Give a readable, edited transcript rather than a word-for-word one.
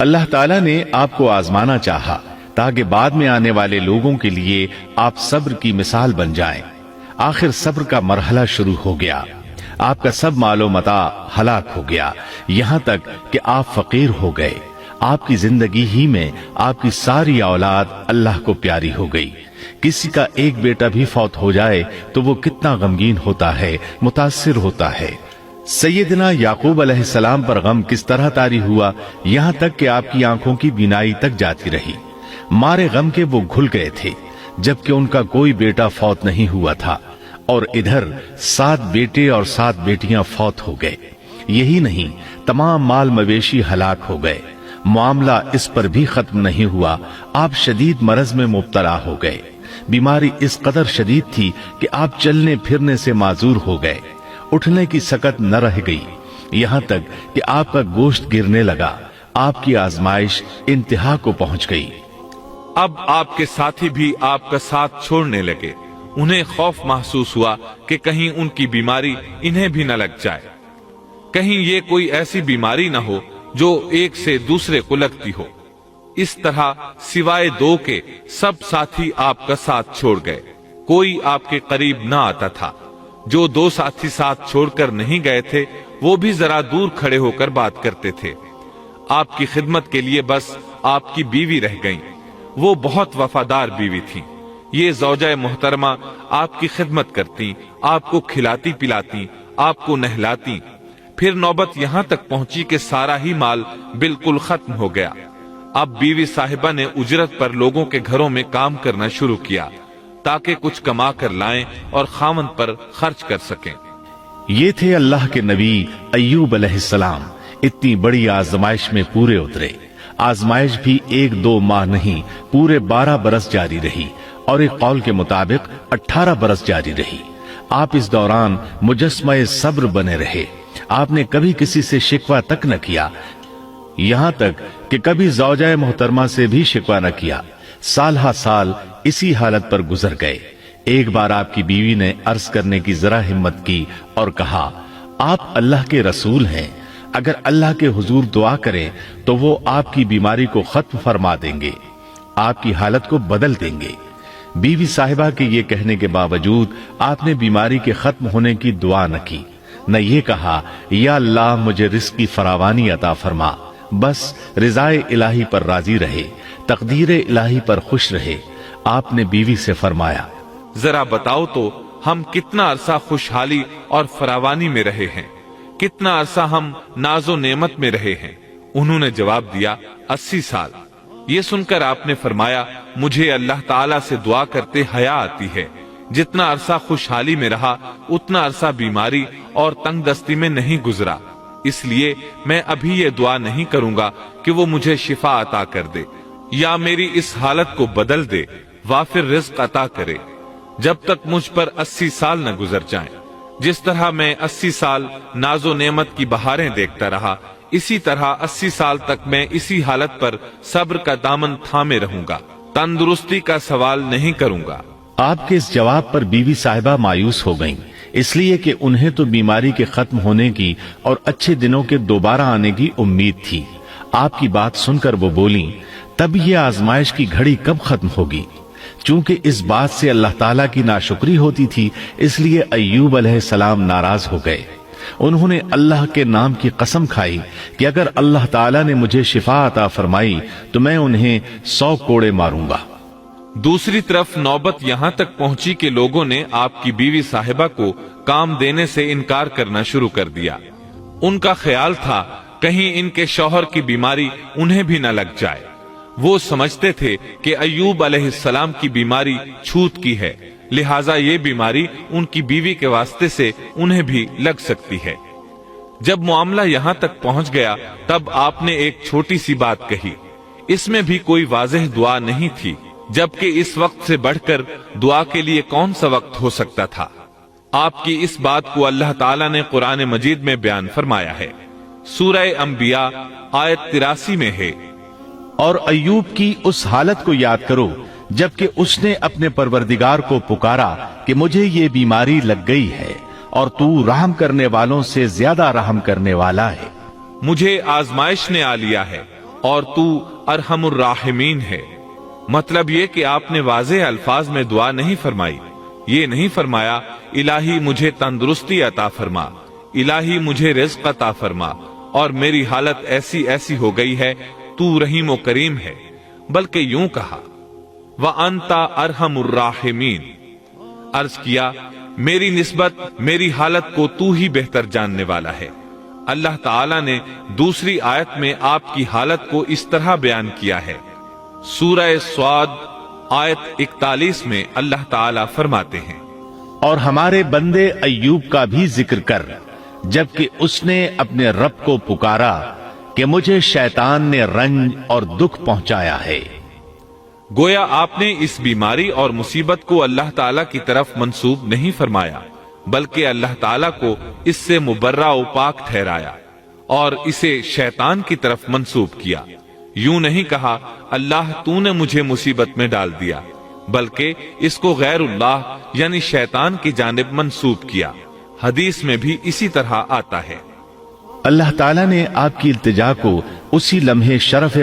اللہ تعالیٰ نے آپ کو آزمانا چاہا تاکہ بعد میں آنے والے لوگوں کے لیے آپ صبر کی مثال بن جائیں۔ آخر صبر کا مرحلہ شروع ہو گیا، آپ کا سب مال و متاع ہلاک ہو گیا، یہاں تک کہ آپ فقیر ہو گئے۔ آپ کی زندگی ہی میں آپ کی ساری اولاد اللہ کو پیاری ہو گئی۔ کسی کا ایک بیٹا بھی فوت ہو جائے تو وہ کتنا غمگین ہوتا ہے، متاثر ہوتا ہے۔ سیدنا یعقوب علیہ السلام پر غم کس طرح طاری ہوا، یہاں تک کہ آپ کی آنکھوں کی بینائی تک جاتی رہی۔ مارے غم کے وہ گھل گئے تھے، جبکہ ان کا کوئی بیٹا فوت نہیں ہوا تھا، اور ادھر 7 بیٹے اور 7 بیٹیاں فوت ہو گئے۔ یہی نہیں، تمام مال مویشی ہلاک ہو گئے۔ معاملہ اس پر بھی ختم نہیں ہوا، آپ شدید مرض میں مبتلا ہو گئے۔ بیماری اس قدر شدید تھی کہ آپ چلنے پھرنے سے معذور ہو گئے، اٹھنے کی سکت نہ رہ گئی، یہاں تک کہ آپ کا گوشت گرنے لگا۔ آپ کی آزمائش انتہا کو پہنچ گئی۔ اب آپ کے ساتھی بھی آپ کا ساتھ چھوڑنے لگے۔ انہیں خوف محسوس ہوا کہ کہیں ان کی بیماری انہیں بھی نہ لگ جائے، کہیں یہ کوئی ایسی بیماری نہ ہو جو ایک سے دوسرے کو لگتی ہو۔ اس طرح سوائے 2 کے سب ساتھی آپ کا ساتھ چھوڑ گئے، کوئی آپ کے قریب نہ آتا تھا۔ جو 2 ساتھی ساتھ چھوڑ کر نہیں گئے تھے وہ بھی ذرا دور کھڑے ہو کر بات کرتے تھے۔ آپ کی خدمت کے لیے بس آپ کی بیوی رہ گئیں، وہ بہت وفادار بیوی تھی۔ یہ زوجہ محترمہ آپ کی خدمت کرتی، آپ کو کھلاتی پلاتی، آپ کو نہلاتی۔ پھر نوبت یہاں تک پہنچی کہ سارا ہی مال بالکل ختم ہو گیا۔ اب بیوی صاحبہ نے اجرت پر لوگوں کے گھروں میں کام کرنا شروع کیا تاکہ کچھ کما کر لائیں اور خاوند پر خرچ کر سکیں۔ یہ تھے اللہ کے نبی ایوب علیہ السلام، اتنی بڑی آزمائش میں پورے اترے۔ آزمائش بھی 1-2 ماہ نہیں، پورے 12 برس جاری رہی، اور ایک قول کے مطابق 18 برس جاری رہی۔ آپ اس دوران مجسمہ صبر بنے رہے۔ آپ نے کبھی کسی سے شکوہ تک نہ کیا، یہاں تک کہ کبھی زوجہ محترمہ سے بھی شکوہ نہ کیا۔ سال ہا سال اسی حالت پر گزر گئے۔ ایک بار آپ کی بیوی نے عرض کرنے کی ذرا ہمت کی اور کہا، آپ اللہ کے رسول ہیں، اگر اللہ کے حضور دعا کریں تو وہ آپ کی بیماری کو ختم فرما دیں گے، آپ کی حالت کو بدل دیں گے۔ بیوی صاحبہ کے یہ کہنے کے باوجود آپ نے بیماری کے ختم ہونے کی دعا نہ کی، نہ یہ کہا یا اللہ مجھے رزق کی فراوانی عطا فرما، بس رضائے الہی پر راضی رہے، تقدیر الہی پر خوش رہے۔ آپ نے بیوی سے فرمایا، ذرا بتاؤ تو ہم کتنا عرصہ خوشحالی اور فراوانی میں رہے ہیں، کتنا عرصہ ہم ناز و نعمت میں رہے ہیں؟ انہوں نے جواب دیا، 80 سال۔ یہ سن کر آپ نے فرمایا، مجھے اللہ تعالیٰ سے دعا کرتے حیا آتی ہے، جتنا عرصہ خوشحالی میں رہا اتنا عرصہ بیماری اور تنگ دستی میں نہیں گزرا، اس لیے میں ابھی یہ دعا نہیں کروں گا کہ وہ مجھے شفا عطا کر دے یا میری اس حالت کو بدل دے، وافر رزق عطا کرے، جب تک مجھ پر 80 سال نہ گزر جائیں۔ جس طرح میں 80 سال ناز و نعمت کی بہاریں دیکھتا رہا، اسی طرح 80 سال تک میں اسی حالت پر صبر کا دامن تھامے رہوں گا، تندرستی کا سوال نہیں کروں گا۔ آپ کے اس جواب پر بیوی صاحبہ مایوس ہو گئیں، اس لیے کہ انہیں تو بیماری کے ختم ہونے کی اور اچھے دنوں کے دوبارہ آنے کی امید تھی۔ آپ کی بات سن کر وہ بولیں، تب یہ آزمائش کی گھڑی کب ختم ہوگی؟ چونکہ اس بات سے اللہ تعالیٰ کی ناشکری ہوتی تھی، اس لیے ایوب علیہ السلام ناراض ہو گئے۔ انہوں نے اللہ کے نام کی قسم کھائی کہ اگر اللہ تعالیٰ نے مجھے شفا عطا فرمائی تو میں انہیں 100 کوڑے ماروں گا۔ دوسری طرف نوبت یہاں تک پہنچی کہ لوگوں نے آپ کی بیوی صاحبہ کو کام دینے سے انکار کرنا شروع کر دیا۔ ان کا خیال تھا کہیں ان کے شوہر کی بیماری انہیں بھی نہ لگ جائے۔ وہ سمجھتے تھے کہ ایوب علیہ السلام کی بیماری چھوت کی ہے، لہٰذا یہ بیماری ان کی بیوی کے واسطے سے انہیں بھی لگ سکتی ہے۔ جب معاملہ یہاں تک پہنچ گیا تب آپ نے ایک چھوٹی سی بات کہی، اس میں بھی کوئی واضح دعا نہیں تھی، جبکہ اس وقت سے بڑھ کر دعا کے لیے کون سا وقت ہو سکتا تھا؟ آپ کی اس بات کو اللہ تعالیٰ نے قرآن مجید میں بیان فرمایا ہے۔ سورہ انبیاء آیت 83 میں ہے، اور ایوب کی اس حالت کو یاد کرو جبکہ اس نے اپنے پروردگار کو پکارا کہ مجھے یہ بیماری لگ گئی ہے اور تو رحم کرنے والوں سے زیادہ رحم کرنے والا ہے۔ مجھے آزمائش نے آ لیا ہے اور تو ارحم الراحمین ہے۔ مطلب یہ کہ آپ نے واضح الفاظ میں دعا نہیں فرمائی، یہ نہیں فرمایا الہی مجھے تندرستی عطا فرما، الہی مجھے رزق عطا فرما اور میری حالت ایسی ایسی ہو گئی ہے، تو رحیم و کریم ہے، بلکہ یوں کہا وَأَنْتَ أَرْحَمُ الرَّاحِمِينَ، عرض کیا میری نسبت میری حالت کو تو ہی بہتر جاننے والا ہے۔ اللہ تعالیٰ نے دوسری آیت میں آپ کی حالت کو اس طرح بیان کیا ہے۔ سورہ صاد آیت 41 میں اللہ تعالیٰ فرماتے ہیں اور ہمارے بندے ایوب کا بھی ذکر کر، جبکہ اس نے اپنے رب کو پکارا کہ مجھے شیطان نے رنج اور دکھ پہنچایا ہے۔ گویا آپ نے اس بیماری اور مصیبت کو اللہ تعالیٰ کی طرف منسوب نہیں فرمایا، بلکہ اللہ تعالیٰ کو اس سے مبرہ و پاک ٹھہرایا اور اسے شیطان کی طرف منسوب کیا۔ یوں نہیں کہا اللہ تو نے مجھے مصیبت میں ڈال دیا، بلکہ اس کو غیر اللہ یعنی شیطان کی جانب منسوب کیا۔ حدیث میں بھی اسی طرح آتا ہے۔ اللہ تعالیٰ نے آپ کی التجا کو اسی لمحے شرف